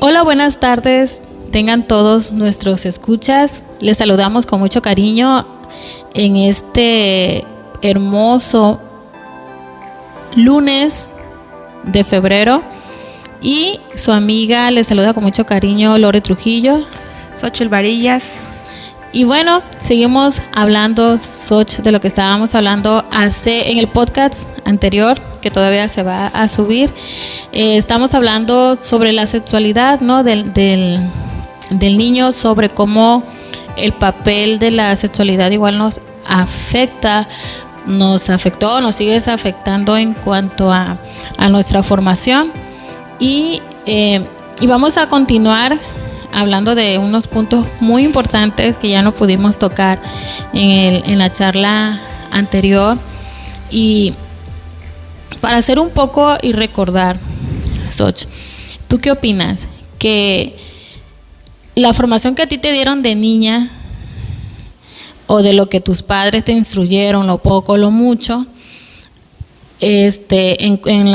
Hola, buenas tardes. Tengan todos nuestros escuchas. Les saludamos con mucho cariño en este hermoso lunes de febrero. Y su amiga les saluda con mucho cariño, Lore Trujillo. Xochitl Varillas. Y bueno, seguimos hablando, Xoch, de lo que estábamos hablando en el podcast anterior, que todavía se va a subir. Estamos hablando sobre la sexualidad, ¿no? del niño, sobre cómo el papel de la sexualidad igual nos afectó, nos sigue afectando en cuanto a nuestra formación. Y vamos a continuar hablando de unos puntos muy importantes que ya no pudimos tocar en la charla anterior. Y para hacer un poco y recordar, Xoch, ¿tú qué opinas? Que la formación que a ti te dieron de niña, o de lo que tus padres te instruyeron, lo poco, lo mucho, en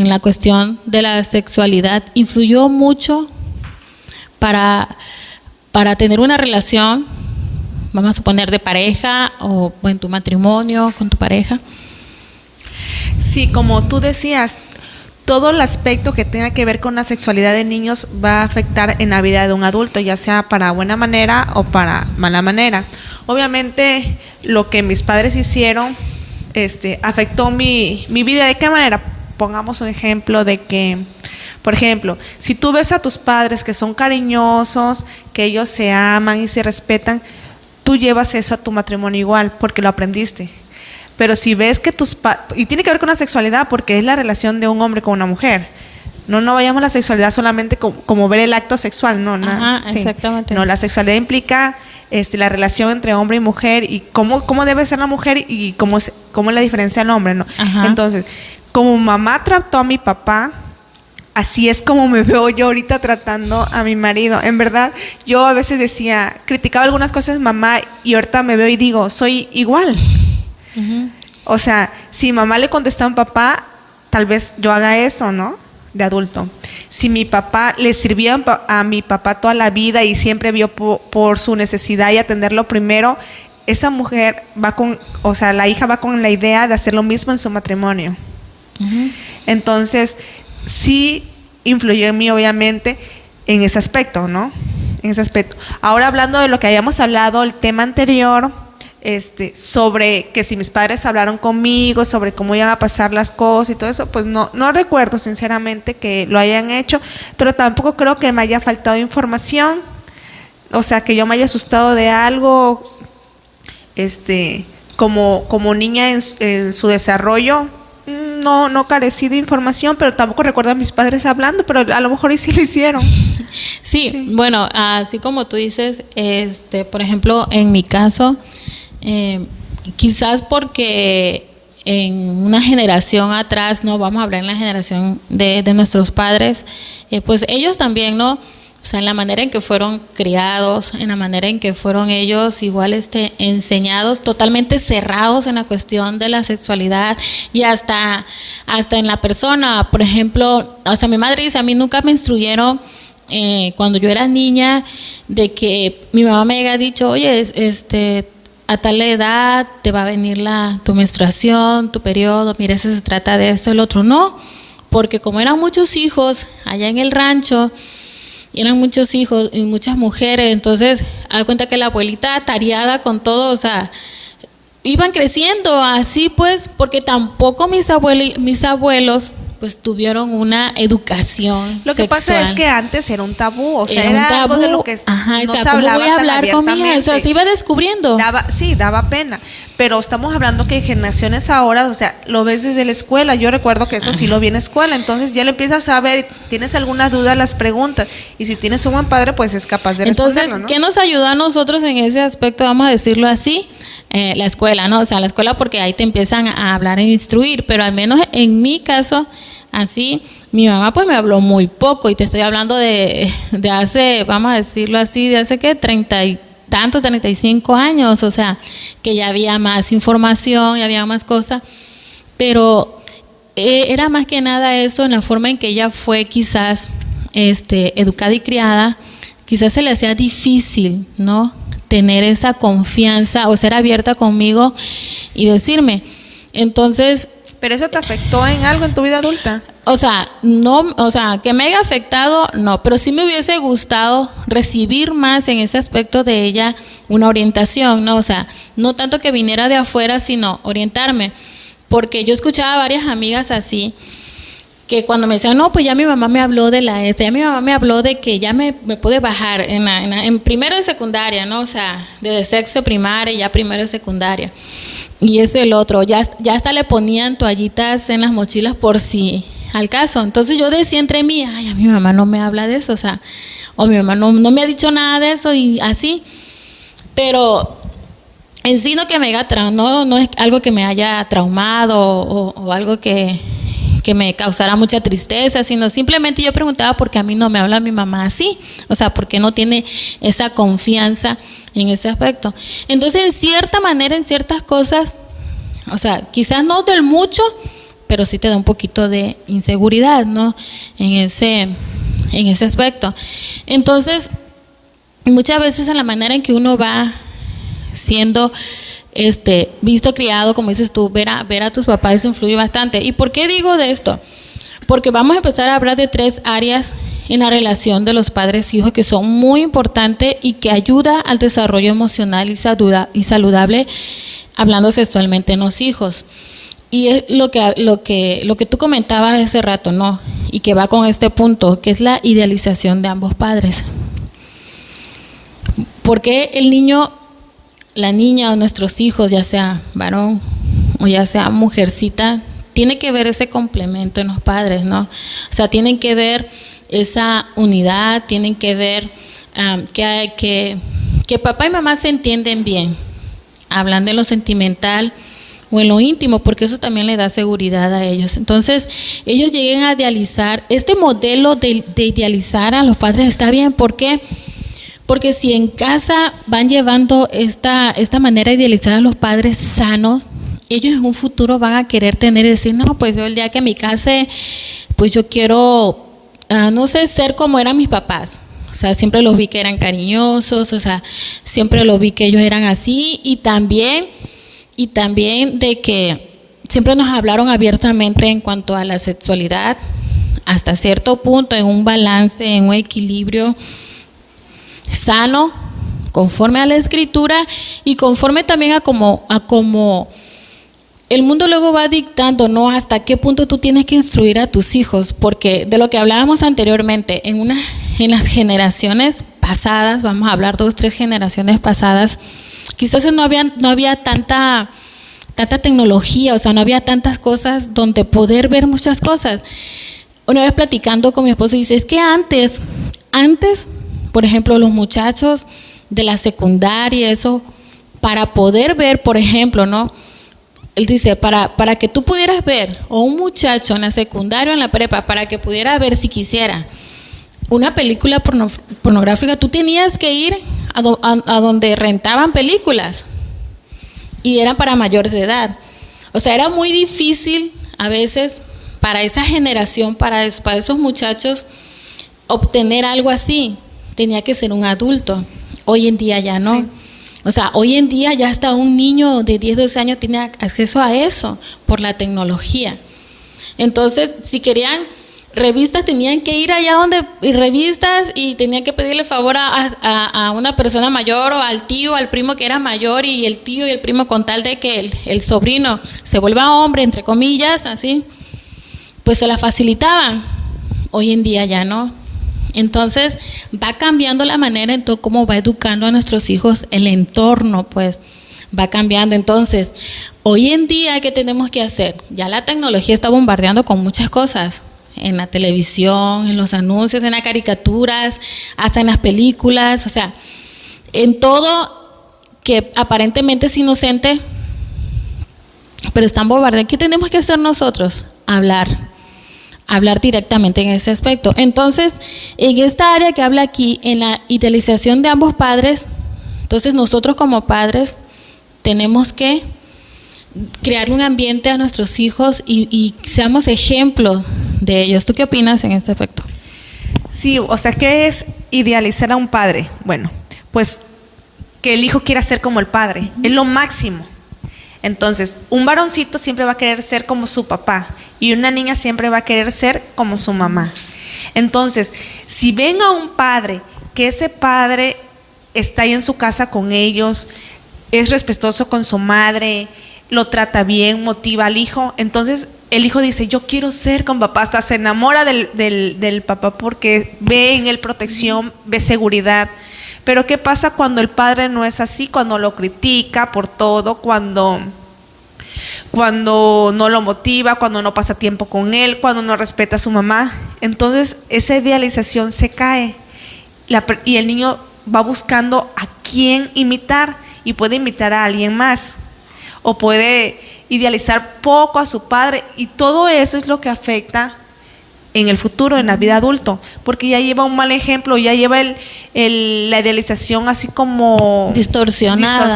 la cuestión de la sexualidad, influyó mucho para tener una relación, vamos a suponer, de pareja o en tu matrimonio con tu pareja? Sí, como tú decías, todo el aspecto que tenga que ver con la sexualidad de niños va a afectar en la vida de un adulto, ya sea para buena manera o para mala manera. Obviamente, lo que mis padres hicieron afectó mi vida. ¿De qué manera? Pongamos un ejemplo de que, por ejemplo, si tú ves a tus padres que son cariñosos, que ellos se aman y se respetan, tú llevas eso a tu matrimonio igual, porque lo aprendiste. Pero si ves que y tiene que ver con la sexualidad, porque es la relación de un hombre con una mujer. No vayamos a la sexualidad solamente como ver el acto sexual, no. Ajá, sí. Exactamente. No, la sexualidad implica la relación entre hombre y mujer, y cómo debe ser la mujer y cómo es la diferencia del hombre, ¿no? Ajá. Entonces, como mamá trató a mi papá, así es como me veo yo ahorita tratando a mi marido. En verdad, yo a veces criticaba algunas cosas de mamá, y ahorita me veo y digo, soy igual. Uh-huh. O sea, si mamá le contestó a un papá, tal vez yo haga eso, ¿no? De adulto. Si mi papá le sirvió a mi papá toda la vida y siempre vio por su necesidad y atenderlo primero, esa mujer la hija va con la idea de hacer lo mismo en su matrimonio. Uh-huh. Entonces, sí influyó en mí, obviamente, en ese aspecto, ¿no? En ese aspecto. Ahora, hablando de lo que habíamos hablado, el tema anterior, sobre que si mis padres hablaron conmigo, sobre cómo iban a pasar las cosas y todo eso, pues no recuerdo sinceramente que lo hayan hecho, pero tampoco creo que me haya faltado información, o sea, que yo me haya asustado de algo, como niña en su desarrollo. No carecí de información, pero tampoco recuerdo a mis padres hablando, pero a lo mejor sí lo hicieron. Sí, bueno, así como tú dices, por ejemplo, en mi caso, quizás porque en una generación atrás, no vamos a hablar en la generación de nuestros padres, pues ellos también, ¿no? O sea, en la manera en que fueron criados, en la manera en que fueron ellos igual enseñados, totalmente cerrados en la cuestión de la sexualidad, y hasta en la persona. Por ejemplo, hasta mi madre dice, a mí nunca me instruyeron cuando yo era niña, de que mi mamá me haya dicho, oye, a tal edad te va a venir tu menstruación, tu periodo, mira, eso se trata de esto, el otro. No, porque como eran muchos hijos allá en el rancho, y eran muchos hijos y muchas mujeres, entonces da cuenta que la abuelita tareada con todo, o sea, iban creciendo así, pues, porque tampoco mis abuelos pues tuvieron una educación Lo que sexual. pasa es que antes era un tabú, o sea, era un tabú, algo de lo que ajá, no o sea, se ¿cómo hablaba voy a hablar con mi hija? Eso se iba descubriendo. Daba pena, pero estamos hablando que generaciones ahora, o sea, lo ves desde la escuela. Yo recuerdo que eso sí lo vi en la escuela, entonces ya lo empiezas a ver, tienes alguna duda, las preguntas, y si tienes un buen padre, pues es capaz de responderlo, entonces, ¿no? ¿qué nos ayudó a nosotros en ese aspecto? Vamos a decirlo así, la escuela, ¿no? O sea, la escuela, porque ahí te empiezan a hablar e instruir, pero al menos en mi caso, así, mi mamá pues me habló muy poco, y te estoy hablando de hace, vamos a decirlo así, de hace que 30 y tantos, 35 años, o sea, que ya había más información, ya había más cosas, pero era más que nada eso, en la forma en que ella fue quizás educada y criada, quizás se le hacía difícil, ¿no?, tener esa confianza o ser abierta conmigo y decirme. Entonces, ¿pero eso te afectó en algo en tu vida adulta? O sea, no, o sea, que me haya afectado, no, pero sí me hubiese gustado recibir más en ese aspecto de ella una orientación, ¿no? O sea, no tanto que viniera de afuera, sino orientarme, porque yo escuchaba a varias amigas así, que cuando me decían, no, pues ya mi mamá me habló de ya mi mamá me habló de que ya me pude bajar en primero de secundaria, ¿no? O sea, desde sexto primaria y ya primero de secundaria. Y eso y el otro, ya hasta le ponían toallitas en las mochilas por si al caso. Entonces yo decía entre mí, ay, a mi mamá no me habla de eso, o sea, o mi mamá no me ha dicho nada de eso y así. Pero en sí no que me haya no es algo que me haya traumado o algo que me causara mucha tristeza, sino simplemente yo preguntaba por qué a mí no me habla mi mamá así, o sea, por qué no tiene esa confianza en ese aspecto. Entonces, en cierta manera, en ciertas cosas, o sea, quizás no del mucho, pero sí te da un poquito de inseguridad, ¿no?, en ese aspecto. Entonces, muchas veces en la manera en que uno va siendo visto, criado, como dices tú, ver a tus papás, eso influye bastante. ¿Y por qué digo de esto? Porque vamos a empezar a hablar de 3 áreas en la relación de los padres e hijos que son muy importantes y que ayuda al desarrollo emocional y saludable, hablando sexualmente en los hijos. Y es lo que tú comentabas hace rato, ¿no?, y que va con este punto, que es la idealización de ambos padres. Porque el niño, la niña o nuestros hijos, ya sea varón o ya sea mujercita, tiene que ver ese complemento en los padres, ¿no? O sea, tienen que ver esa unidad, tienen que ver que papá y mamá se entienden bien, hablando en lo sentimental o en lo íntimo, porque eso también le da seguridad a ellos. Entonces, ellos lleguen a idealizar, este modelo de idealizar a los padres está bien. ¿Por qué? Porque si en casa van llevando esta manera de idealizar a los padres sanos, ellos en un futuro van a querer tener y decir, no, pues yo el día que me case, pues yo quiero, no sé, ser como eran mis papás. O sea, siempre los vi que eran cariñosos, o sea, siempre los vi que ellos eran así, y también de que siempre nos hablaron abiertamente en cuanto a la sexualidad, hasta cierto punto, en un balance, en un equilibrio sano, conforme a la escritura y conforme también a como el mundo luego va dictando, ¿no?, hasta qué punto tú tienes que instruir a tus hijos, porque de lo que hablábamos anteriormente, en las generaciones pasadas, vamos a hablar 2, 3 generaciones pasadas, quizás no había tanta tecnología, o sea, no había tantas cosas donde poder ver muchas cosas. Una vez platicando con mi esposo, dice, es que antes, por ejemplo, los muchachos de la secundaria, eso, para poder ver, por ejemplo, ¿no?, él dice, para que tú pudieras ver, o un muchacho en la secundaria o en la prepa, para que pudiera ver si quisiera una película pornográfica, tú tenías que ir a donde rentaban películas y eran para mayores de edad. O sea, era muy difícil a veces para esa generación, para esos muchachos, obtener algo así. Tenía que ser un adulto. Hoy en día ya no. Sí. O sea, hoy en día ya hasta un niño de 10, 12 años tiene acceso a eso por la tecnología. Entonces, si querían revistas, tenían que ir allá y revistas, y tenían que pedirle favor a una persona mayor, o al tío, al primo que era mayor, y el tío y el primo, con tal de que el sobrino se vuelva hombre, entre comillas, así, pues se la facilitaban. Hoy en día ya no. Entonces va cambiando la manera en todo cómo va educando a nuestros hijos, el entorno pues va cambiando. Entonces, hoy en día, ¿qué tenemos que hacer? Ya la tecnología está bombardeando con muchas cosas, en la televisión, en los anuncios, en las caricaturas, hasta en las películas, o sea, en todo que aparentemente es inocente, pero están bombardeando. ¿Qué tenemos que hacer nosotros? Hablar directamente en ese aspecto. Entonces, en esta área que habla aquí, en la idealización de ambos padres, entonces nosotros como padres tenemos que crear un ambiente a nuestros hijos y seamos ejemplos de ellos. ¿Tú qué opinas en este aspecto? Sí, o sea, ¿qué es idealizar a un padre? Bueno, pues que el hijo quiera ser como el padre, es lo máximo. Entonces, un varoncito siempre va a querer ser como su papá y una niña siempre va a querer ser como su mamá. Entonces, si ven a un padre, que ese padre está ahí en su casa con ellos, es respetuoso con su madre, lo trata bien, motiva al hijo, entonces el hijo dice, yo quiero ser con papá, hasta se enamora del papá porque ve en él protección, ve seguridad. Pero ¿qué pasa cuando el padre no es así? Cuando lo critica por todo, cuando no lo motiva, cuando no pasa tiempo con él, cuando no respeta a su mamá. Entonces esa idealización se cae y el niño va buscando a quién imitar y puede imitar a alguien más o puede idealizar poco a su padre, y todo eso es lo que afecta en el futuro, en la vida adulto, porque ya lleva un mal ejemplo, ya lleva la idealización así como distorsionada,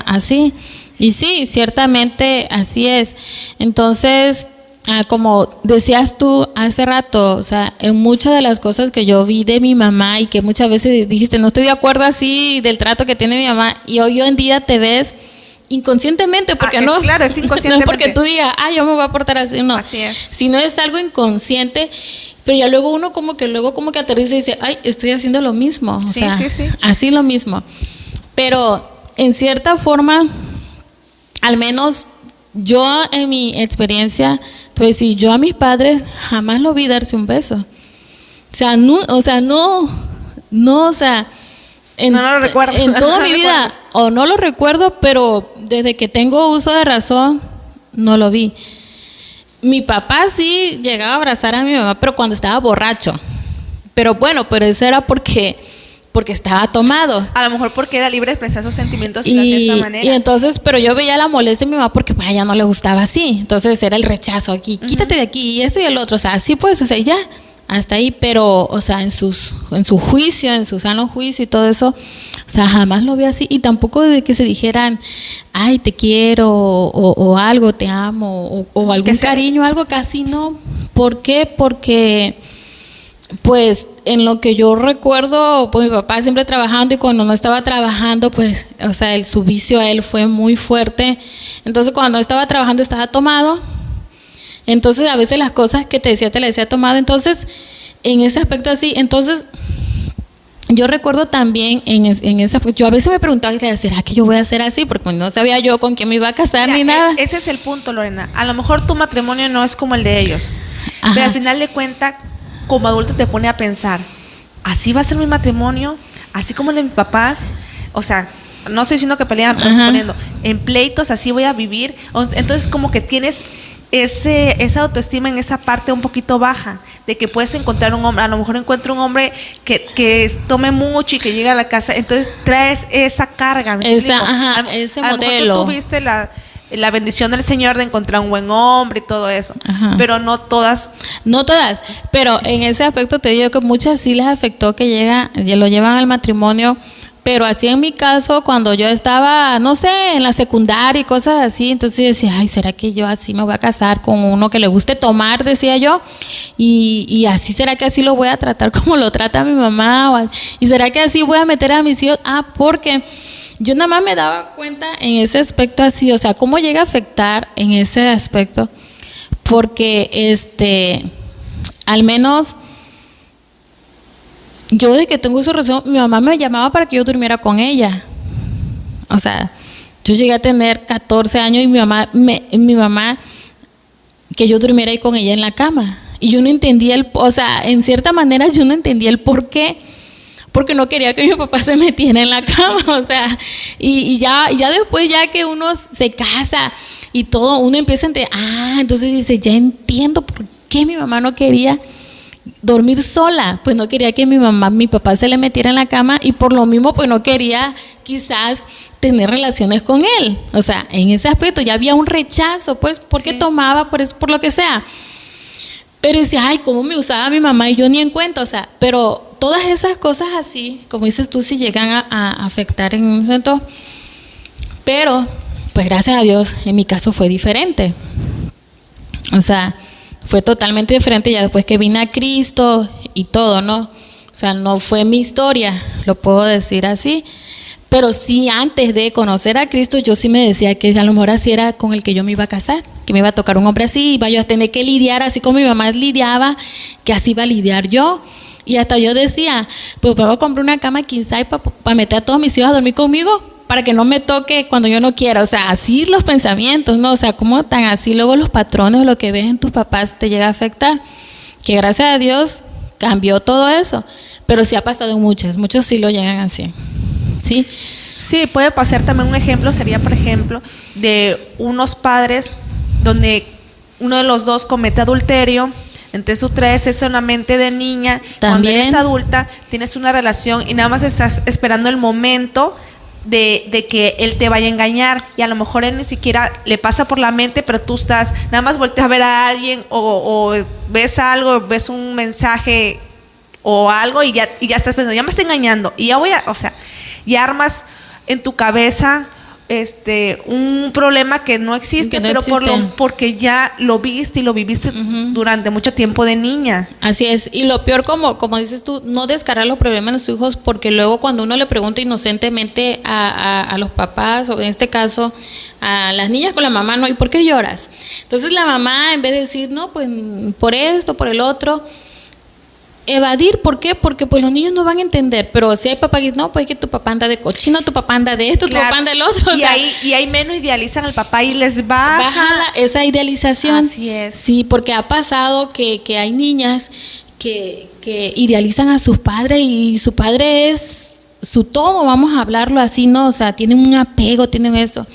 así. Y sí, ciertamente así es. Entonces, como decías tú hace rato, o sea, en muchas de las cosas que yo vi de mi mamá y que muchas veces dijiste, no estoy de acuerdo así del trato que tiene mi mamá, y hoy en día te ves inconscientemente, porque claro, es inconscientemente. No es porque tú digas, yo me voy a portar así, no. Así es. Sino es algo inconsciente, pero ya luego uno como que aterriza y dice, estoy haciendo lo mismo, o sea, así lo mismo. Pero en cierta forma, al menos yo en mi experiencia, pues sí, yo a mis padres jamás lo vi darse un beso. No lo recuerdo. En toda mi vida, o no lo recuerdo, pero desde que tengo uso de razón, no lo vi. Mi papá sí llegaba a abrazar a mi mamá, pero cuando estaba borracho. Pero bueno, eso era porque estaba tomado. A lo mejor porque era libre de expresar sus sentimientos y lo hacía de esa manera. Y entonces, pero yo veía la molestia de mi mamá porque pues a ella no le gustaba así. Entonces era el rechazo aquí, quítate de aquí, y esto y el otro. O sea, así pues, o sea, ya. Hasta ahí, pero, o sea, en su juicio, en su sano juicio y todo eso, o sea, jamás lo vi así. Y tampoco de que se dijeran, ay, te quiero, o algo, te amo, o algún cariño, algo, casi no. ¿Por qué? Porque, pues, en lo que yo recuerdo, pues mi papá siempre trabajando, y cuando no estaba trabajando, pues, o sea, su vicio a él fue muy fuerte. Entonces, cuando no estaba trabajando, estaba tomado. Entonces, a veces las cosas que te le decía tomado. Entonces, en ese aspecto así, entonces, yo recuerdo también en esa, yo a veces me preguntaba, ¿será que yo voy a hacer así? Porque no sabía yo con quién me iba a casar. Mira, ni nada. Ese es el punto, Lorena. A lo mejor tu matrimonio no es como el de ellos. Ajá. Pero al final de cuentas, como adulto te pone a pensar, ¿así va a ser mi matrimonio? ¿Así como el de mis papás? O sea, no estoy diciendo que pelean, pero suponiendo, en pleitos así voy a vivir. Entonces, como que tienes esa autoestima en esa parte un poquito baja, de que puedes encontrar un hombre, a lo mejor encuentro un hombre que tome mucho y que llegue a la casa, entonces traes esa carga, ese modelo. A lo mejor tú tuviste la bendición del Señor de encontrar un buen hombre y todo eso, pero no todas, pero en ese aspecto te digo que muchas sí les afectó que lo llevan al matrimonio. Pero así en mi caso, cuando yo estaba, no sé, en la secundaria y cosas así, entonces yo decía, ay, ¿será que yo así me voy a casar con uno que le guste tomar? Decía yo, y así, ¿será que así lo voy a tratar como lo trata mi mamá? ¿Y será que así voy a meter a mis hijos? Porque yo nada más me daba cuenta en ese aspecto así, o sea, cómo llega a afectar en ese aspecto, porque al menos yo desde que tengo esa relación, mi mamá me llamaba para que yo durmiera con ella. O sea, yo llegué a tener 14 años y mi mamá que yo durmiera ahí con ella en la cama. Y yo no entendía o sea, en cierta manera yo no entendía el por qué. Porque no quería que mi papá se metiera en la cama, o sea, y ya después, ya que uno se casa y todo, uno empieza a entender, entonces dice, ya entiendo por qué mi mamá no quería dormir sola, pues no quería que mi papá se le metiera en la cama, y por lo mismo pues no quería quizás tener relaciones con él. O sea, en ese aspecto ya había un rechazo, pues porque tomaba, por lo que sea. Pero decía, ay, cómo me usaba mi mamá, y yo ni en cuenta, o sea, pero todas esas cosas así, como dices tú, sí llegan a afectar en un momento. Pero, pues gracias a Dios, en mi caso fue diferente. O sea, fue totalmente diferente ya después que vine a Cristo y todo, ¿no? O sea, no fue mi historia, lo puedo decir así. Pero sí, antes de conocer a Cristo, yo sí me decía que a lo mejor así era con el que yo me iba a casar, que me iba a tocar un hombre así, iba yo a tener que lidiar así como mi mamá lidiaba, que así iba a lidiar yo. Y hasta yo decía, pues voy a comprar una cama king size para meter a todos mis hijos a dormir conmigo, para que no me toque cuando yo no quiera. O sea, así los pensamientos, ¿no? O sea, como tan así luego los patrones, lo que ves en tus papás te llega a afectar. Que gracias a Dios cambió todo eso. Pero sí ha pasado en muchos sí lo llegan así. ¿Sí? Sí, puede pasar también un ejemplo, sería por ejemplo de unos padres donde uno de los dos comete adulterio, entonces tú traes eso en la mente de niña, también. Cuando eres adulta tienes una relación y nada más estás esperando el momento de que él te vaya a engañar y a lo mejor él ni siquiera le pasa por la mente, pero tú estás, nada más volteas a ver a alguien o ves algo, ves un mensaje o algo y ya estás pensando, ya me está engañando y ya y armas en tu cabeza un problema que no existe, que no pero existe. porque ya lo viste y lo viviste durante mucho tiempo de niña. Así es, y lo peor, como dices tú, no descargar los problemas de los hijos, porque luego cuando uno le pregunta inocentemente a los papás, o en este caso a las niñas con la mamá, no, ¿y por qué lloras? Entonces la mamá, en vez de decir, no, pues por esto, por el otro, evadir. ¿Por qué? Porque pues los niños no van a entender. Pero si hay papás que dicen, no, pues es que tu papá anda de cochino, tu papá anda de esto, claro. Tu papá anda del otro. Y ahí menos idealizan al papá y les baja esa idealización. Así es. Sí, porque ha pasado que hay niñas que idealizan a sus padres y su padre es su todo, vamos a hablarlo así, ¿no? O sea, tienen un apego, tienen eso.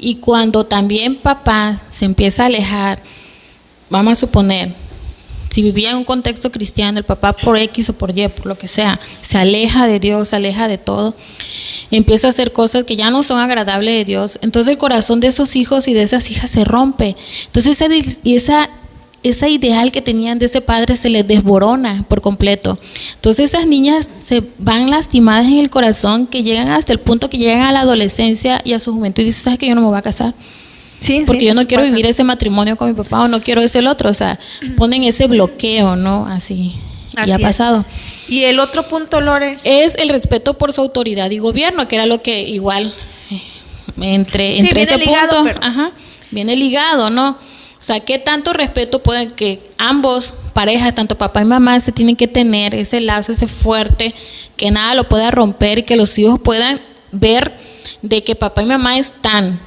Y cuando también papá se empieza a alejar, vamos a suponer, si vivía en un contexto cristiano, el papá por X o por Y, por lo que sea, se aleja de Dios, se aleja de todo, empieza a hacer cosas que ya no son agradables de Dios, entonces el corazón de esos hijos y de esas hijas se rompe. Entonces esa ideal que tenían de ese padre se les desborona por completo. Entonces esas niñas se van lastimadas en el corazón, que llegan hasta el punto que llegan a la adolescencia y a su juventud y dicen, ¿sabes que yo no me voy a casar? Sí, porque yo no quiero vivir ese matrimonio con mi papá o no quiero ese el otro, o sea, ponen ese bloqueo, ¿no? Así y ha pasado. Y el otro punto, Lore, es el respeto por su autoridad y gobierno, que era lo que igual entre ese punto, viene ligado, ¿no? O sea, ¿qué tanto respeto pueden que ambos parejas, tanto papá y mamá, se tienen que tener ese lazo, ese fuerte, que nada lo pueda romper y que los hijos puedan ver de que papá y mamá están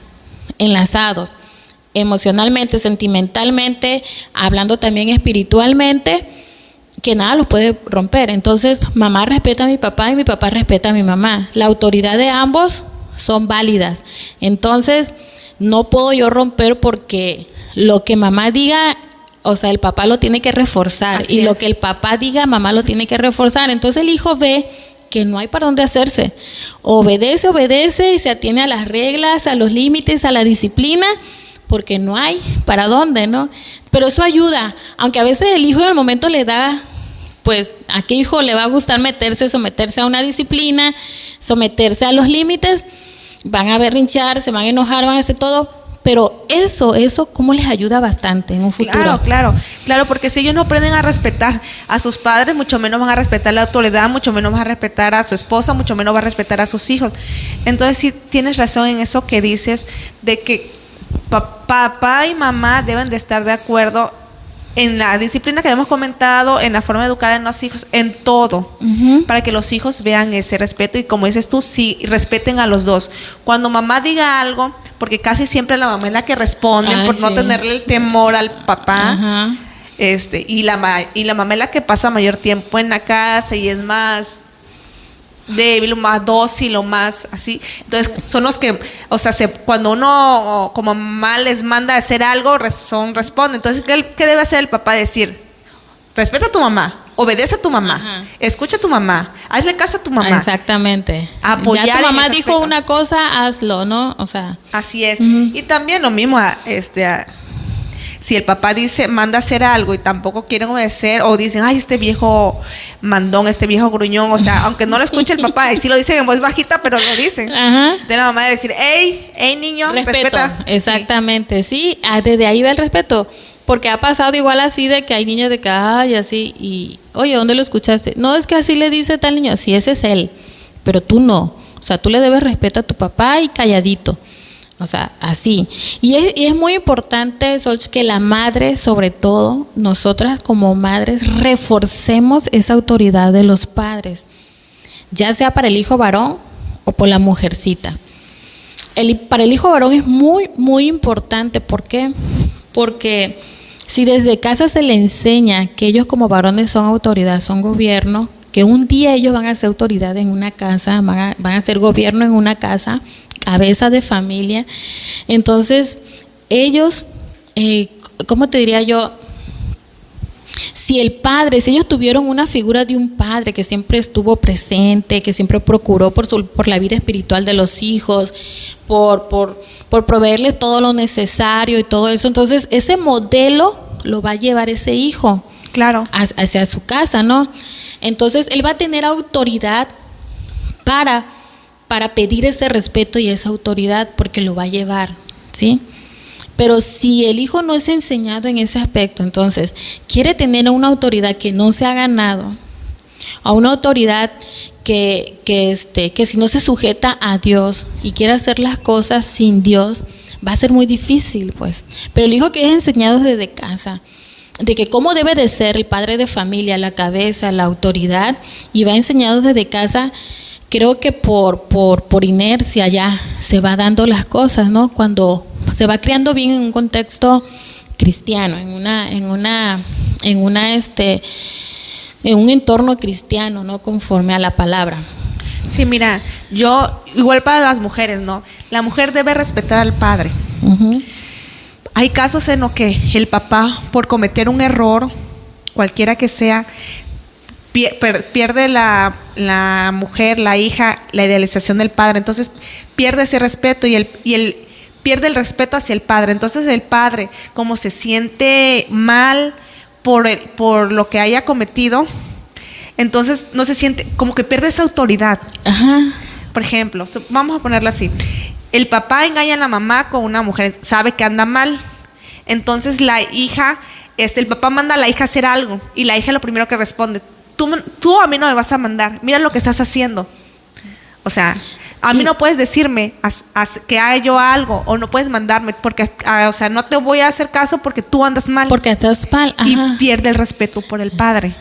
enlazados emocionalmente, sentimentalmente, hablando también espiritualmente, que nada los puede romper? Entonces, mamá respeta a mi papá y mi papá respeta a mi mamá. La autoridad de ambos son válidas. Entonces, no puedo yo romper porque lo que mamá diga, o sea, el papá lo tiene que reforzar. Así y es. Lo que el papá diga, mamá lo tiene que reforzar. Entonces, el hijo ve que no hay para dónde hacerse. Obedece y se atiene a las reglas, a los límites, a la disciplina, porque no hay para dónde, ¿no? Pero eso ayuda, aunque a veces el hijo en el momento le da, pues, ¿a qué hijo le va a gustar someterse a una disciplina, someterse a los límites? Van a berrinchar, se van a enojar, van a hacer todo. Pero eso cómo les ayuda bastante en un futuro. Claro, porque si ellos no aprenden a respetar a sus padres, mucho menos van a respetar la autoridad, mucho menos van a respetar a su esposa, mucho menos van a respetar a sus hijos. Entonces sí tienes razón en eso que dices, de que papá y mamá deben de estar de acuerdo en la disciplina que hemos comentado, en la forma de educar a los hijos, en todo, para que los hijos vean ese respeto y, como dices tú, sí respeten a los dos. Cuando mamá diga algo, porque casi siempre la mamá es la que responde por no tenerle el temor al papá, y la mamá es la que pasa mayor tiempo en la casa y es más débil, más dócil o más así. Entonces son los que, o sea, cuando uno como mamá les manda a hacer algo, responden. Entonces, ¿qué debe hacer el papá? Decir, respeta a tu mamá, obedece a tu mamá, escucha a tu mamá, hazle caso a tu mamá. Exactamente. Apoyar. Ya tu mamá dijo una cosa, hazlo, ¿no? O sea. Así es. Y también lo mismo, si el papá manda a hacer algo y tampoco quieren obedecer, o dicen, ay, este viejo mandón, este viejo gruñón, o sea, aunque no lo escuche el papá, y sí lo dicen en voz bajita, pero lo dicen. Entonces la mamá debe decir, hey niño, respeta. Exactamente, sí. Desde ahí va el respeto. Porque ha pasado igual así de que hay niños de que, ay, así, y, oye, ¿dónde lo escuchaste? No, es que así le dice tal niño, sí, ese es él, pero tú no. O sea, tú le debes respeto a tu papá y calladito. O sea, así. Y es muy importante, Sol, que la madre, sobre todo, nosotras como madres, reforcemos esa autoridad de los padres, ya sea para el hijo varón o por la mujercita. Para el hijo varón es muy, muy importante. ¿Por qué? Porque si desde casa se le enseña que ellos como varones son autoridad, son gobierno, que un día ellos van a ser autoridad en una casa, van a ser gobierno en una casa, cabeza de familia, entonces ellos, ¿cómo te diría yo? Si ellos tuvieron una figura de un padre que siempre estuvo presente, que siempre procuró por la vida espiritual de los hijos, por proveerles todo lo necesario y todo eso, entonces ese modelo lo va a llevar ese hijo, claro, hacia su casa, ¿no? Entonces él va a tener autoridad para pedir ese respeto y esa autoridad, porque lo va a llevar, ¿sí? Pero si el hijo no es enseñado en ese aspecto, entonces quiere tener una autoridad que no se ha ganado, a una autoridad que si no se sujeta a Dios y quiere hacer las cosas sin Dios, va a ser muy difícil, pues. Pero el hijo que es enseñado desde casa, de que cómo debe de ser el padre de familia, la cabeza, la autoridad, y va enseñado desde casa, creo que por inercia ya se va dando las cosas, ¿no? Cuando se va creando bien en un contexto cristiano, en un entorno cristiano, ¿no? Conforme a la palabra. Sí, mira, igual para las mujeres, ¿no? La mujer debe respetar al padre. Uh-huh. Hay casos en los que el papá, por cometer un error, cualquiera que sea, pierde la mujer, la hija, la idealización del padre, entonces pierde ese respeto y él pierde el respeto hacia el padre. Entonces el padre, como se siente mal por lo que haya cometido, entonces no se siente, como que pierde esa autoridad. Ajá. Por ejemplo, vamos a ponerlo así, el papá engaña a la mamá con una mujer, sabe que anda mal, entonces la hija, el papá manda a la hija a hacer algo y la hija lo primero que responde: Tú a mí no me vas a mandar, mira lo que estás haciendo. O sea, a mí no puedes decirme que haga yo algo, o no puedes mandarme, porque, o sea, no te voy a hacer caso porque tú andas mal. Porque estás mal. Ajá. Y pierde el respeto por el padre.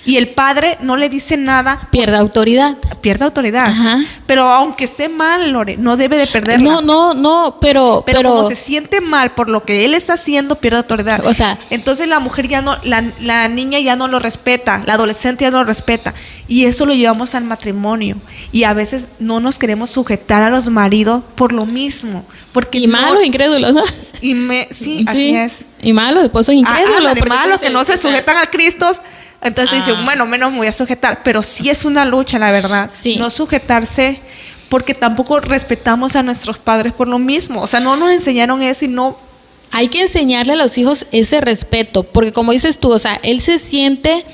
Y el padre no le dice nada. Pierde autoridad. Pierde autoridad. Ajá. Pero aunque esté mal, Lore, no debe de perderla. No, pero como se siente mal por lo que él está haciendo, pierde autoridad. O sea, entonces la mujer ya no, la niña ya no lo respeta, la adolescente ya no lo respeta. Y eso lo llevamos al matrimonio. Y a veces no nos queremos sujetar a los maridos por lo mismo. Porque y malos incrédulos, ¿no? Sí, así es. Y malos esposos incrédulos. Malos que no se sujetan al Cristo. Entonces dice, bueno, menos me voy a sujetar. Pero sí es una lucha, la verdad. Sí. No sujetarse, porque tampoco respetamos a nuestros padres por lo mismo. O sea, no nos enseñaron eso y no... Hay que enseñarle a los hijos ese respeto, porque como dices tú, o sea, él se siente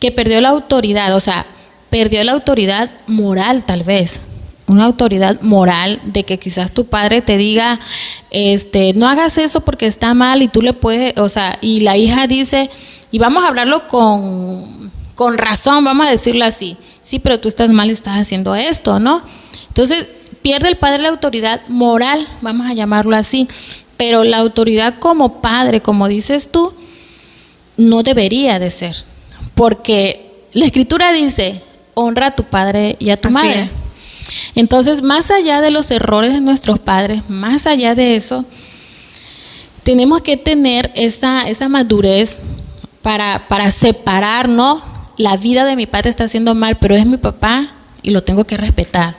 que perdió la autoridad, o sea, perdió la autoridad moral tal vez. Una autoridad moral de que quizás tu padre te diga, no hagas eso porque está mal, y tú le puedes, o sea, y la hija dice... Y vamos a hablarlo con razón, vamos a decirlo así. Sí, pero tú estás mal, estás haciendo esto, ¿no? Entonces, pierde el padre la autoridad moral, vamos a llamarlo así. Pero la autoridad como padre, como dices tú, no debería de ser. Porque la Escritura dice, honra a tu padre y a tu madre. Es. Entonces, más allá de los errores de nuestros padres, más allá de eso, tenemos que tener esa madurez para separar, ¿no? La vida de mi padre está haciendo mal, pero es mi papá y lo tengo que respetar.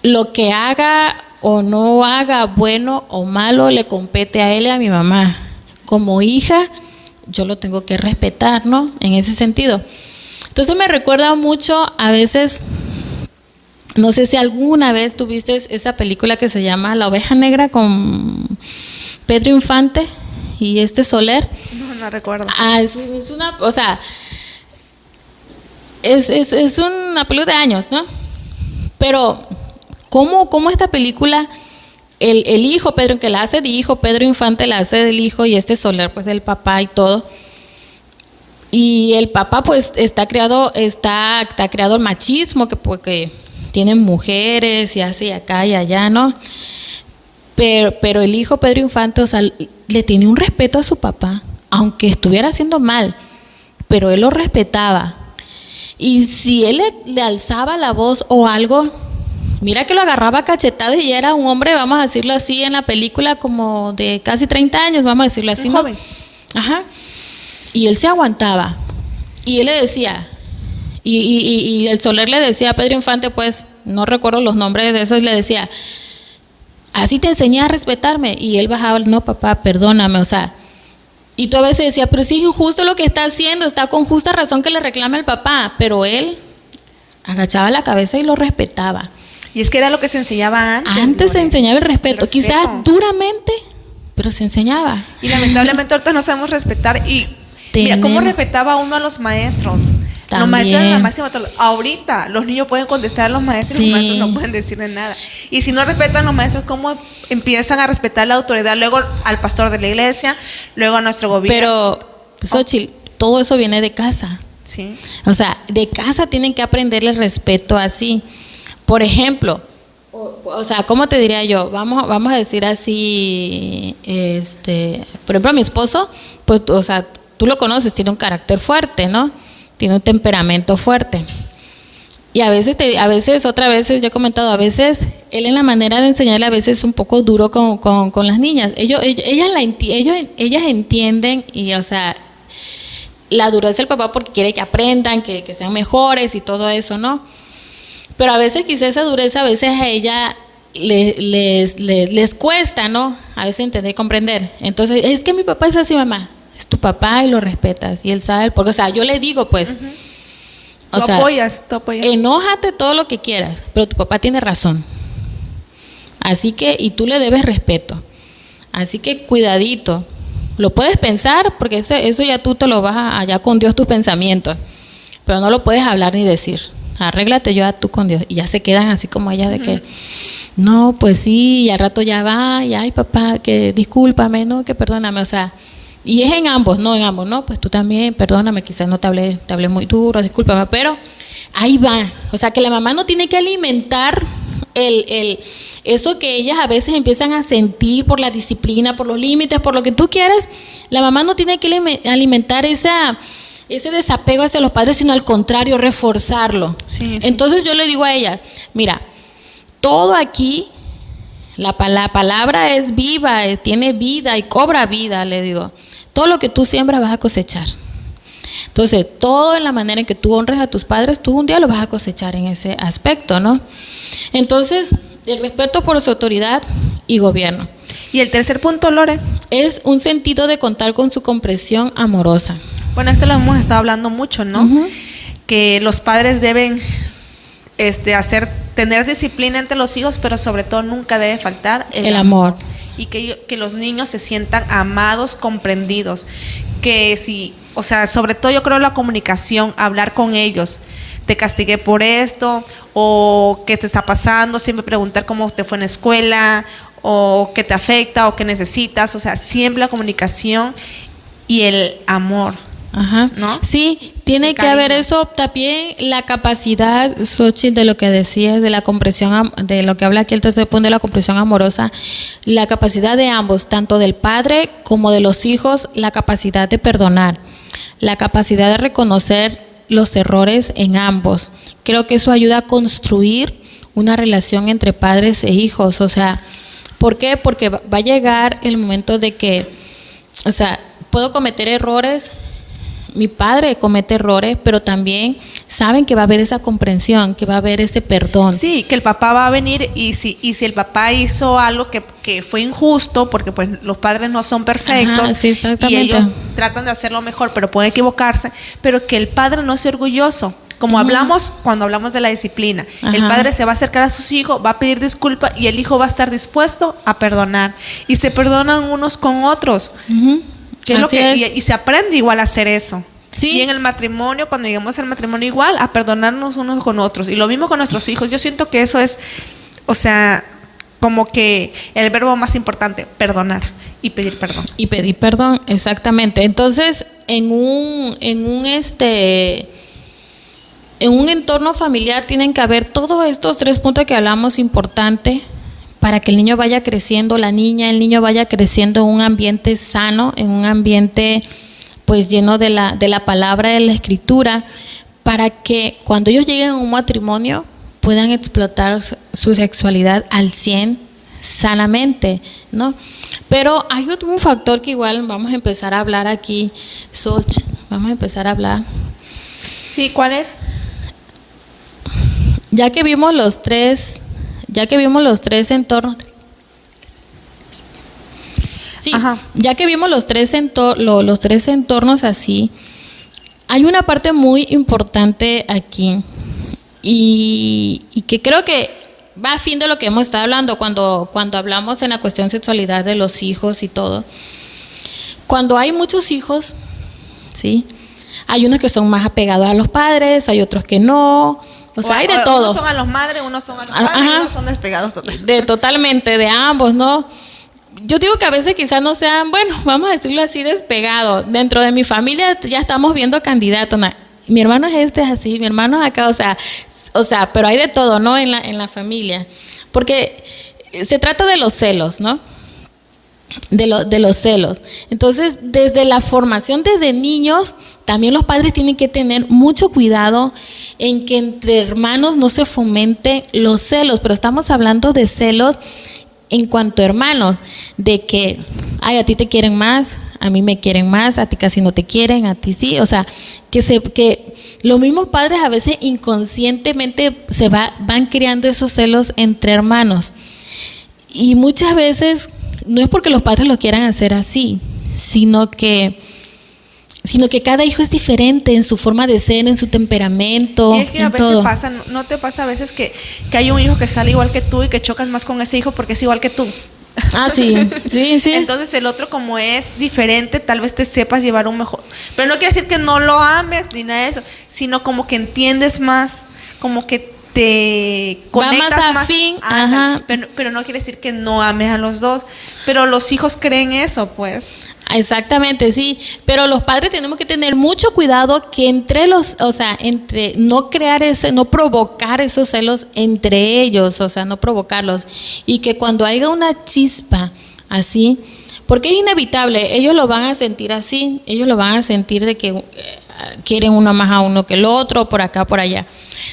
Lo que haga o no haga, bueno o malo, le compete a él y a mi mamá. Como hija, yo lo tengo que respetar, ¿no? En ese sentido. Entonces me recuerda mucho, a veces, no sé si alguna vez tuviste esa película que se llama La Oveja Negra con Pedro Infante y Soler. No recuerdo. Es una, o sea, es una película de años, ¿no? Pero, ¿cómo esta película el hijo Pedro, que la hace de hijo, Pedro Infante la hace del hijo y Soler pues del papá y todo. Y el papá pues está creado el machismo, que porque tienen mujeres y hace acá y allá, ¿no? Pero el hijo Pedro Infante, o sea, le tiene un respeto a su papá, aunque estuviera haciendo mal, pero él lo respetaba. Y si él le alzaba la voz o algo, mira que lo agarraba a cachetadas y ya era un hombre, vamos a decirlo así, en la película como de casi 30 años, vamos a decirlo así, un ¿no? joven. Ajá. Y él se aguantaba. Y él le decía, y el Soler le decía a Pedro Infante, pues, no recuerdo los nombres de esos, le decía, así te enseñé a respetarme. Y él bajaba, no, papá, perdóname, o sea. Y tú a veces decías, pero sí es injusto lo que está haciendo, está con justa razón que le reclame el papá. Pero él agachaba la cabeza y lo respetaba. Y es que era lo que se enseñaba antes. Antes se enseñaba el respeto, quizás duramente, pero se enseñaba. Y lamentablemente ahorita no sabemos respetar. Y mira, ¿cómo respetaba uno a los maestros? También. Los maestros eran la máxima. Ahorita los niños pueden contestar a los maestros y los maestros no pueden decirle nada. Y si no respetan a los maestros, ¿cómo empiezan a respetar la autoridad? Luego al pastor de la iglesia, luego a nuestro gobierno. Pero, Xochitl, todo eso viene de casa. Sí. O sea, de casa tienen que aprenderle el respeto así. Por ejemplo, o sea, ¿cómo te diría yo? Vamos a decir así, por ejemplo, mi esposo, pues, o sea, tú lo conoces, tiene un carácter fuerte, ¿no? Tiene un temperamento fuerte. Y a veces otras veces, yo he comentado, a veces él en la manera de enseñarle a veces es un poco duro con las niñas. Ellas entienden y, o sea, la dureza del papá porque quiere que aprendan, que sean mejores y todo eso, ¿no? Pero a veces quizás esa dureza, a veces a ella les cuesta, ¿no? A veces entender y comprender. Entonces, es que mi papá es así, mamá. Es tu papá y lo respetas. Y él sabe, porque, o sea, yo le digo, pues, o sea, apoyas. Enójate todo lo que quieras, pero tu papá tiene razón. Así que, y tú le debes respeto. Así que cuidadito. Lo puedes pensar, porque eso ya tú te lo vas allá con Dios, tus pensamientos. Pero no lo puedes hablar ni decir. Arréglate yo a tú con Dios. Y ya se quedan así como ellas de que, no, pues sí, y al rato ya va, y ay papá, que discúlpame, no, que perdóname, o sea, y es en ambos, no, pues tú también, perdóname, quizás no te hablé muy duro, discúlpame, pero ahí va. O sea, que la mamá no tiene que alimentar eso que ellas a veces empiezan a sentir por la disciplina, por los límites, por lo que tú quieras. La mamá no tiene que alimentar ese desapego hacia los padres, sino al contrario, reforzarlo. Sí. Entonces yo le digo a ella, mira, todo aquí, la palabra es viva, tiene vida y cobra vida, le digo. Todo lo que tú siembras vas a cosechar. Entonces, todo en la manera en que tú honres a tus padres, tú un día lo vas a cosechar en ese aspecto, ¿no? Entonces, el respeto por su autoridad y gobierno. Y el tercer punto, Lore, es un sentido de contar con su comprensión amorosa. Bueno, esto lo hemos estado hablando mucho, ¿no? Que los padres deben tener disciplina entre los hijos, pero sobre todo nunca debe faltar el amor. Y que los niños se sientan amados, comprendidos. Que si, o sea, sobre todo yo creo la comunicación, hablar con ellos. Te castigué por esto, o qué te está pasando, siempre preguntar cómo te fue en la escuela, o qué te afecta, o qué necesitas. O sea, siempre la comunicación y el amor. Ajá. ¿No? Sí, tiene que haber eso también, la capacidad, Xochitl, de lo que decías, de la comprensión, de lo que habla aquí el tercer punto de la comprensión amorosa, la capacidad de ambos, tanto del padre como de los hijos, la capacidad de perdonar, la capacidad de reconocer los errores en ambos. Creo que eso ayuda a construir una relación entre padres e hijos. O sea, ¿por qué? Porque va a llegar el momento de que, o sea, puedo cometer errores. Mi padre comete errores, pero también saben que va a haber esa comprensión, que va a haber ese perdón. Sí, que el papá va a venir y si el papá hizo algo que fue injusto, porque pues los padres no son perfectos. Ajá, sí, exactamente. Y ellos tratan de hacerlo mejor, pero pueden equivocarse, pero que el padre no sea orgulloso. Como hablamos cuando hablamos de la disciplina, el padre se va a acercar a sus hijos, va a pedir disculpas y el hijo va a estar dispuesto a perdonar. Y se perdonan unos con otros. ¿Qué es lo que, y se aprende igual a hacer eso. Sí. Y en el matrimonio, cuando lleguemos al matrimonio, igual, a perdonarnos unos con otros. Y lo mismo con nuestros hijos. Yo siento que eso es, o sea, como que el verbo más importante, perdonar y pedir perdón. Y pedir perdón, exactamente. Entonces, en un entorno familiar tienen que haber todos estos 3 puntos que hablamos importantes para que el niño vaya creciendo, la niña, el niño vaya creciendo en un ambiente sano, en un ambiente pues lleno de la palabra, de la escritura, para que cuando ellos lleguen a un matrimonio puedan explotar su sexualidad al 100 sanamente, ¿no? Pero hay un factor que igual vamos a empezar a hablar aquí, Soch, vamos a empezar a hablar. Sí, ¿cuál es? Ya que vimos los tres entornos. Sí, ajá. Ya que vimos los tres entornos así, hay una parte muy importante aquí y que creo que va a fin de lo que hemos estado hablando cuando hablamos en la cuestión sexualidad de los hijos y todo. Cuando hay muchos hijos, ¿sí? Hay unos que son más apegados a los padres, hay otros que no. O sea, hay de todo. Unos son a los madres, unos son a los padres, ajá, y unos son despegados totalmente. Totalmente, de ambos, ¿no? Yo digo que a veces quizás no sean, bueno, vamos a decirlo así, despegados. Dentro de mi familia ya estamos viendo candidatos. Mi hermano es así, mi hermano es acá, o sea, pero hay de todo, ¿no? En la familia. Porque se trata de los celos, ¿no? De los celos. Entonces, desde la formación, desde niños, también los padres tienen que tener mucho cuidado en que entre hermanos no se fomente los celos, pero estamos hablando de celos en cuanto a hermanos, de que, ay, a ti te quieren más, a mí me quieren más, a ti casi no te quieren, a ti sí, o sea, que los mismos padres a veces inconscientemente van creando esos celos entre hermanos. Y muchas veces no es porque los padres lo quieran hacer así, sino que cada hijo es diferente en su forma de ser, en su temperamento, y es que en a veces todo. pasa, ¿no te pasa a veces que hay un hijo que sale igual que tú y que chocas más con ese hijo porque es igual que tú? Ah, sí. Entonces el otro, como es diferente, tal vez te sepas llevar un mejor, pero no quiere decir que no lo ames ni nada de eso, sino como que entiendes más, como que te conectas va más más afín, ajá. Pero no quiere decir que no ames a los dos, pero los hijos creen eso, pues. Exactamente, sí, pero los padres tenemos que tener mucho cuidado que entre no no provocar esos celos entre ellos, o sea, no provocarlos, y que cuando haya una chispa así, porque es inevitable, ellos lo van a sentir así, ellos lo van a sentir de que quieren uno más a uno que el otro, por acá, por allá,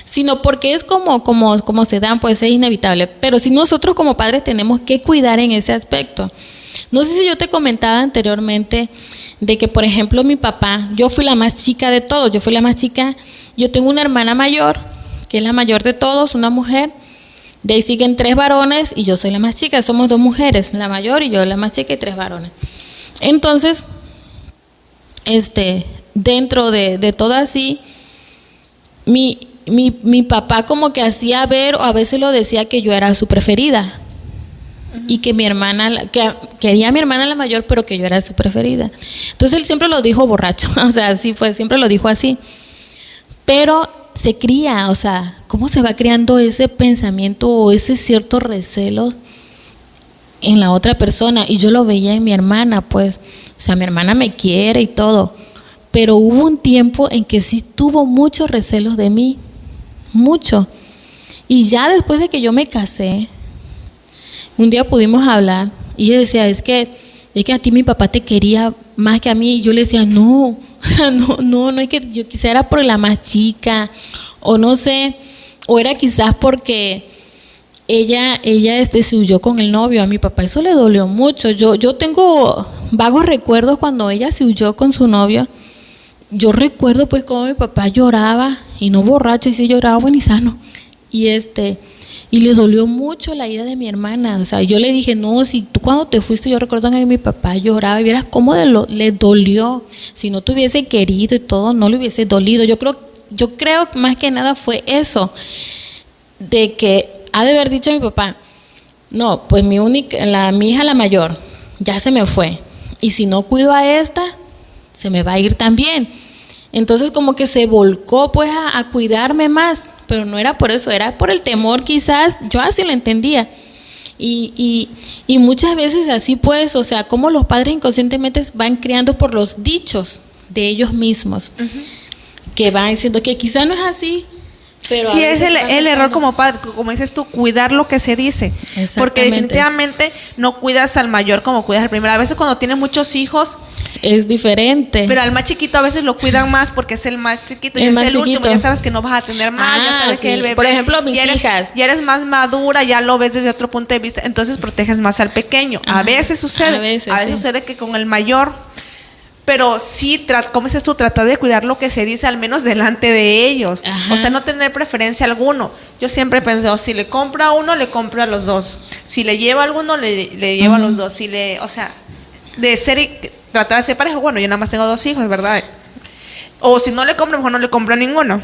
sino porque es como se dan, pues es inevitable, pero si nosotros como padres tenemos que cuidar en ese aspecto. No sé si yo te comentaba anteriormente de que, por ejemplo, mi papá, yo fui la más chica de todos, yo tengo una hermana mayor, que es la mayor de todos, una mujer, de ahí siguen 3 varones y yo soy la más chica, somos 2 mujeres, la mayor y yo la más chica y 3 varones. Entonces, dentro de todo así, mi papá como que hacía ver, o a veces lo decía, que yo era su preferida. Y que mi hermana, que quería a mi hermana la mayor, pero que yo era su preferida. Entonces él siempre lo dijo borracho, o sea, así fue, siempre lo dijo así. Pero se cría, o sea, ¿cómo se va creando ese pensamiento o ese cierto recelo en la otra persona? Y yo lo veía en mi hermana, pues, o sea, mi hermana me quiere y todo, pero hubo un tiempo en que sí tuvo muchos recelos de mí, mucho. Y ya después de que yo me casé, un día pudimos hablar y ella decía, es que a ti mi papá te quería más que a mí. Y yo le decía, no es que yo quizá era por la más chica, o no sé, o era quizás porque ella se huyó con el novio. A mi papá eso le dolió mucho. Yo tengo vagos recuerdos cuando ella se huyó con su novio. Yo recuerdo pues cómo mi papá lloraba, y no borracho, y sí lloraba buen y sano. Y le dolió mucho la ida de mi hermana. O sea, yo le dije, no, si tú cuando te fuiste, yo recuerdo que mi papá lloraba y vieras cómo le dolió. Si no te hubiese querido y todo, no le hubiese dolido. Yo creo más que nada fue eso, de que ha de haber dicho a mi papá, no, pues mi hija la mayor ya se me fue, y si no cuido a esta, se me va a ir también. Entonces como que se volcó pues a cuidarme más, pero no era por eso, era por el temor quizás, yo así lo entendía. Y muchas veces así pues, o sea, como los padres inconscientemente van criando por los dichos de ellos mismos, que van diciendo que quizá no es así, pero sí, es el error como padre, como dices tú, cuidar lo que se dice. Porque definitivamente no cuidas al mayor como cuidas al primero. A veces cuando tienes muchos hijos es diferente. Pero al más chiquito a veces lo cuidan más porque es el más chiquito y es el último. Ya sabes que no vas a tener más, ya sabes que el bebé. Por ejemplo, mis hijas. Ya eres más madura, ya lo ves desde otro punto de vista, entonces proteges más al pequeño. A veces sucede. A veces sucede que con el mayor. Pero sí, como dices tú, trata de cuidar lo que se dice, al menos delante de ellos. O sea, no tener preferencia alguno. Yo siempre pensé, si le compra a uno, le compra a los dos. Si le lleva a alguno, le lleva a los dos. O sea, de ser, tratar de ser pareja. Bueno, yo nada más tengo 2 hijos, ¿verdad? O si no le compro, mejor no le compro a ninguno.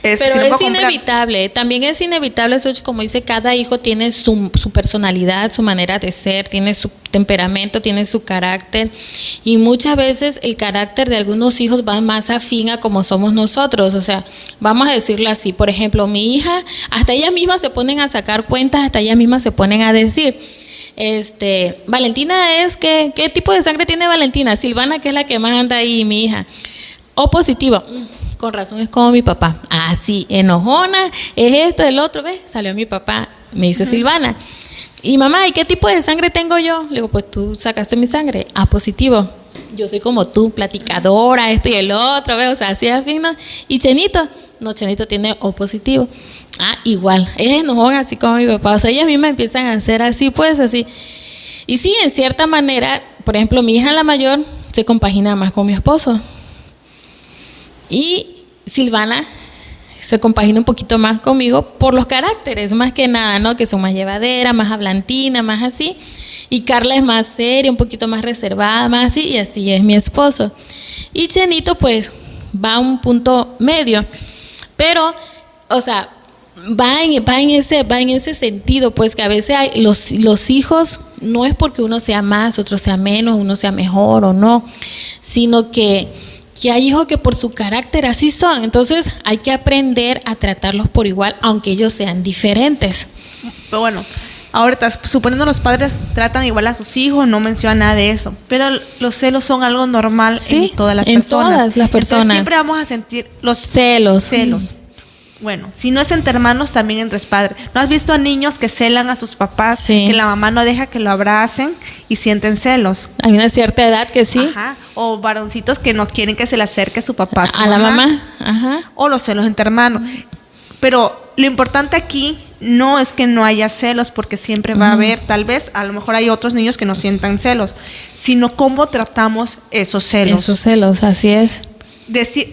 Pero es inevitable, también es inevitable eso, como dice, cada hijo tiene su personalidad, su manera de ser, tiene su temperamento, tiene su carácter, y muchas veces el carácter de algunos hijos va más afín a como somos nosotros. O sea, vamos a decirlo así, por ejemplo, mi hija, hasta ellas mismas se ponen a sacar cuentas, hasta ellas mismas se ponen a decir, Valentina ¿qué tipo de sangre tiene Valentina? Silvana, que es la que más anda ahí, mi hija, O positivo. Con razón es como mi papá. Así, enojona, es esto, el otro, ¿ves? Salió mi papá, me dice Silvana. Y mamá, ¿y qué tipo de sangre tengo yo? Le digo, pues tú sacaste mi sangre, A positivo. Yo soy como tú, platicadora, esto y el otro, ¿ves? O sea, así es fino. Y Chenito, no, Chenito tiene O positivo. Igual, es enojón así como mi papá. O sea, ellas mismas empiezan a hacer así, pues así. Y sí, en cierta manera, por ejemplo, mi hija la mayor se compagina más con mi esposo. Y Silvana se compagina un poquito más conmigo por los caracteres, más que nada, ¿no? Que son más llevaderas, más hablantina, más así. Y Carla es más seria, un poquito más reservada, más así, y así es mi esposo. Y Chenito, pues, va a un punto medio. Pero, o sea, va en ese sentido, pues, que a veces hay los hijos, no es porque uno sea más, otro sea menos, uno sea mejor o no, sino que hay hijos que por su carácter así son. Entonces hay que aprender a tratarlos por igual, aunque ellos sean diferentes. Pero bueno, ahorita suponiendo los padres tratan igual a sus hijos, no menciona nada de eso, pero los celos son algo normal en todas las personas. En todas las personas. Entonces, siempre vamos a sentir los celos. Bueno, si no es entre hermanos, también entre padres. ¿No has visto a niños que celan a sus papás, que la mamá no deja que lo abracen y sienten celos? Hay una cierta edad que sí. O varoncitos que no quieren que se le acerque su papá a la mamá. O los celos entre hermanos. Pero lo importante aquí no es que no haya celos, porque siempre va a haber, tal vez, a lo mejor hay otros niños que no sientan celos, sino cómo tratamos esos celos. Esos celos, así es.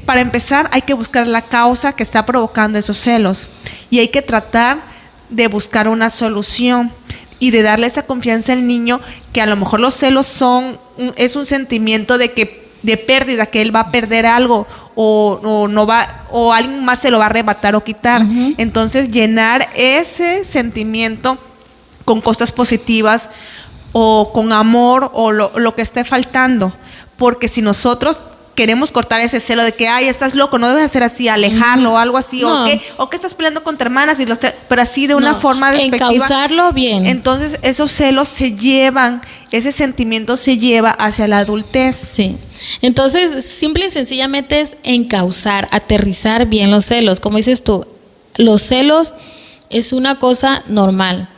Para empezar, hay que buscar la causa que está provocando esos celos y hay que tratar de buscar una solución y de darle esa confianza al niño, que a lo mejor los celos es un sentimiento de pérdida, que él va a perder algo o no va, o alguien más se lo va a arrebatar o quitar. Entonces, llenar ese sentimiento con cosas positivas o con amor o lo que esté faltando, porque si nosotros queremos cortar ese celo de que, estás loco, no debes hacer así, alejarlo o algo así, no. o que estás peleando con tu hermanas, pero así de una forma despectiva. Encauzarlo bien. Entonces esos celos ese sentimiento se lleva hacia la adultez. Sí. Entonces, simple y sencillamente es encauzar, aterrizar bien los celos. Como dices tú, los celos es una cosa normal.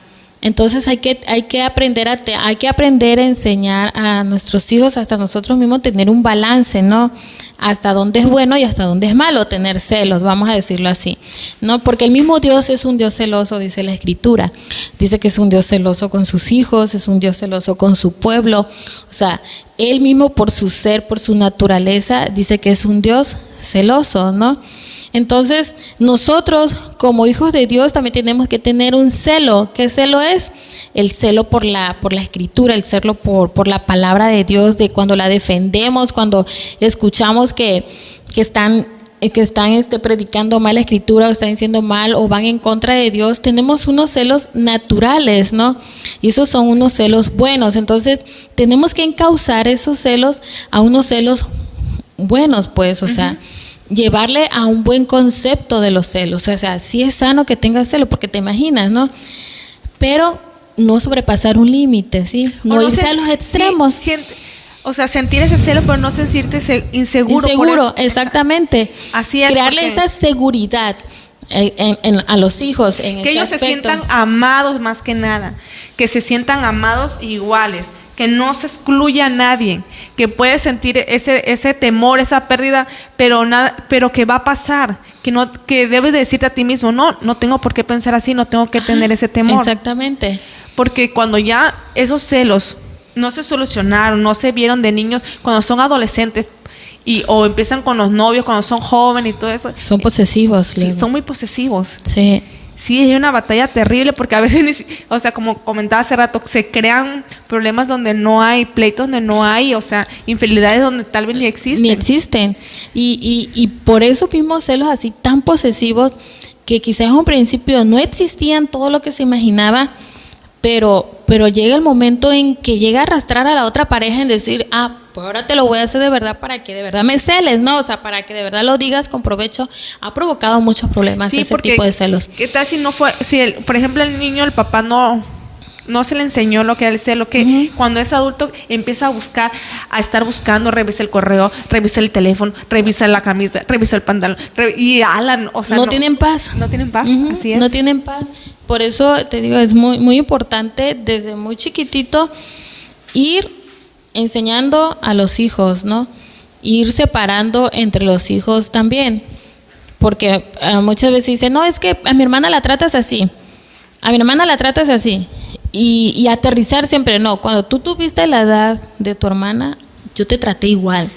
Entonces hay que aprender a enseñar a nuestros hijos, hasta nosotros mismos, tener un balance, ¿no? Hasta dónde es bueno y hasta dónde es malo tener celos, vamos a decirlo así, ¿no? Porque el mismo Dios es un Dios celoso, dice la Escritura. Dice que es un Dios celoso con sus hijos, es un Dios celoso con su pueblo. O sea, Él mismo por su ser, por su naturaleza, dice que es un Dios celoso, ¿no? Entonces, nosotros como hijos de Dios también tenemos que tener un celo. ¿Qué celo es? El celo por la Escritura, el celo por la palabra de Dios, de cuando la defendemos, cuando escuchamos que están predicando mal la Escritura, o están diciendo mal, o van en contra de Dios. Tenemos unos celos naturales, ¿no? Y esos son unos celos buenos. Entonces, tenemos que encauzar esos celos a unos celos buenos, pues, o sea, llevarle a un buen concepto de los celos. O sea, sí es sano que tengas celos, porque te imaginas, ¿no? Pero no sobrepasar un límite, ¿sí? No irse a los extremos. Sí, o sea, sentir ese celo, pero no sentirte inseguro. Inseguro, exactamente. Así es. Crearle esa seguridad a los hijos en que ellos se sientan amados más que nada, que se sientan amados iguales, que no se excluya a nadie, que puede sentir ese temor, esa pérdida, pero que va a pasar, que debes de decirte a ti mismo, no tengo por qué pensar así, no tengo que tener ese temor. Exactamente. Porque cuando ya esos celos no se solucionaron, no se vieron de niños, cuando son adolescentes o empiezan con los novios, cuando son jóvenes y todo eso. Son posesivos. Sí, son muy posesivos. Sí. Sí, hay una batalla terrible porque a veces, o sea, como comentaba hace rato, se crean problemas donde no hay, pleitos donde no hay, o sea, infidelidades donde tal vez ni existen. Ni existen. Y por eso vimos celos así tan posesivos que quizás en un principio no existían todo lo que se imaginaba, pero llega el momento en que llega a arrastrar a la otra pareja en decir, pues ahora te lo voy a hacer de verdad para que de verdad me celes, ¿no? O sea, para que de verdad lo digas con provecho. Ha provocado muchos problemas ese tipo de celos. ¿Qué tal si no fue, por ejemplo, el niño, el papá no se le enseñó lo que era el celo, que cuando es adulto empieza a estar buscando, revisa el correo, revisa el teléfono, revisa la camisa, revisa el pantalón, o sea, no tienen paz. No tienen paz, así es. No tienen paz. Por eso te digo, es muy, muy importante desde muy chiquitito ir enseñando a los hijos, ¿no? Ir separando entre los hijos también. Porque muchas veces dicen, no, es que a mi hermana la tratas así. A mi hermana la tratas así. Y aterrizar siempre, no. Cuando tú tuviste la edad de tu hermana, yo te traté igual.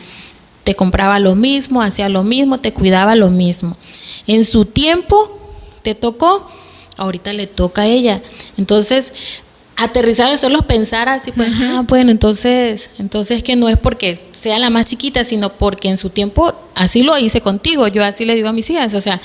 Te compraba lo mismo, hacía lo mismo, te cuidaba lo mismo. En su tiempo te tocó, ahorita le toca a ella. Entonces, aterrizar, hacerlos pensar así, pues, bueno, entonces que no es porque sea la más chiquita, sino porque en su tiempo así lo hice contigo. Yo así le digo a mis hijas, o sea,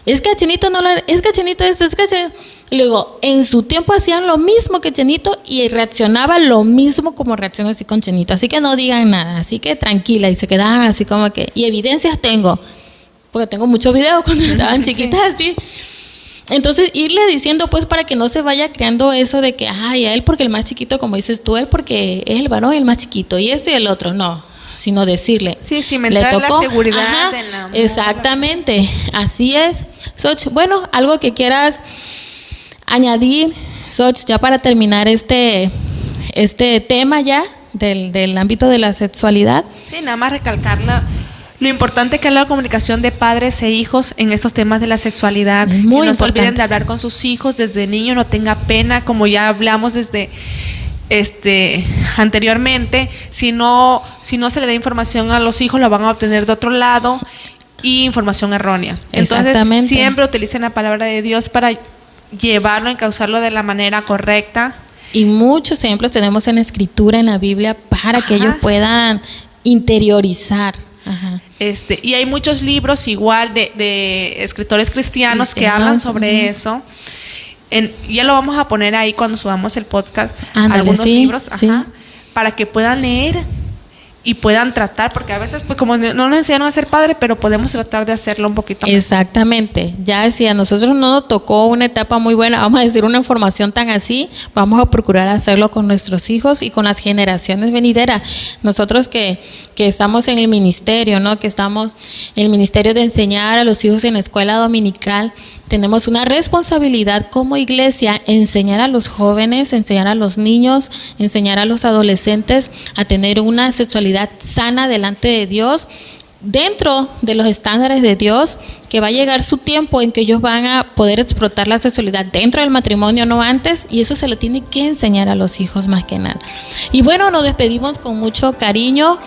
es que a Chenito no es que a Chenito es que a Chenito. Y luego, en su tiempo hacían lo mismo que Chenito y reaccionaba lo mismo como reaccionó así con Chenito. Así que no digan nada, así que tranquila. Y se quedaban así como que, y evidencias tengo, porque tengo muchos videos cuando estaban chiquitas así. Entonces, irle diciendo pues para que no se vaya creando eso de que, a él porque el más chiquito, como dices tú, él porque es el varón y el más chiquito, y este y el otro, no. Sino decirle, sí, le tocó la seguridad del amor. Exactamente, así es. Soch, bueno, algo que quieras añadir, Soch, ya para terminar este tema ya del ámbito de la sexualidad. Sí, nada más recalcar lo importante que es la comunicación de padres e hijos en esos temas de la sexualidad. Es muy no importante. Se olviden de hablar con sus hijos desde niños, no tenga pena, como ya hablamos desde anteriormente. Si no se le da información a los hijos, la van a obtener de otro lado, y información errónea. Entonces, siempre utilicen la palabra de Dios para llevarlo, encauzarlo de la manera correcta. Y muchos ejemplos tenemos en la Escritura, en la Biblia, para que ellos puedan interiorizar. Ajá. Y hay muchos libros igual de escritores cristianos que hablan sobre eso. Ya lo vamos a poner ahí cuando subamos el podcast. Ándale, algunos libros, sí. Para que puedan leer y puedan tratar, porque a veces pues como no nos enseñaron a ser padre, pero podemos tratar de hacerlo un poquito más. Exactamente. Ya si a nosotros no nos tocó una etapa muy buena, vamos a decir una formación tan así, vamos a procurar hacerlo con nuestros hijos y con las generaciones venideras. Nosotros que estamos en el ministerio, ¿no? Que estamos en el ministerio de enseñar a los hijos en la escuela dominical, tenemos una responsabilidad como iglesia, enseñar a los jóvenes, enseñar a los niños, enseñar a los adolescentes a tener una sexualidad sana delante de Dios, dentro de los estándares de Dios, que va a llegar su tiempo en que ellos van a poder explotar la sexualidad dentro del matrimonio, no antes, y eso se le tiene que enseñar a los hijos más que nada. Y bueno, nos despedimos con mucho cariño.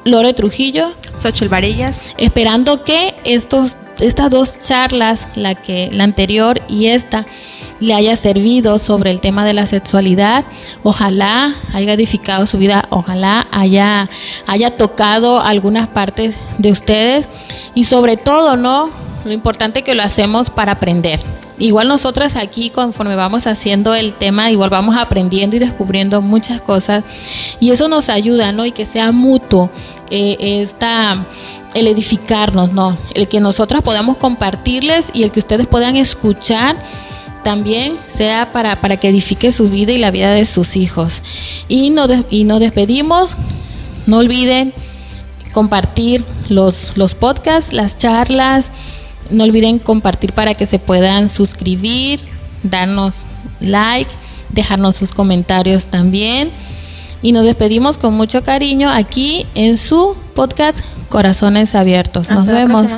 Lore Trujillo, Xochitl Varillas, esperando que estas dos charlas, la anterior y esta, le haya servido sobre el tema de la sexualidad. Ojalá haya edificado su vida, ojalá haya tocado algunas partes de ustedes, y sobre todo, ¿no? Lo importante que lo hacemos para aprender. Igual nosotras aquí, conforme vamos haciendo el tema, igual vamos aprendiendo y descubriendo muchas cosas, y eso nos ayuda, ¿no? Y que sea mutuo el edificarnos, ¿no? El que nosotras podamos compartirles y el que ustedes puedan escuchar también sea para que edifique su vida y la vida de sus hijos. Y nos despedimos. No olviden compartir los podcasts, las charlas. No olviden compartir para que se puedan suscribir, darnos like, dejarnos sus comentarios también. Y nos despedimos con mucho cariño aquí en su podcast Corazones Abiertos. Nos vemos.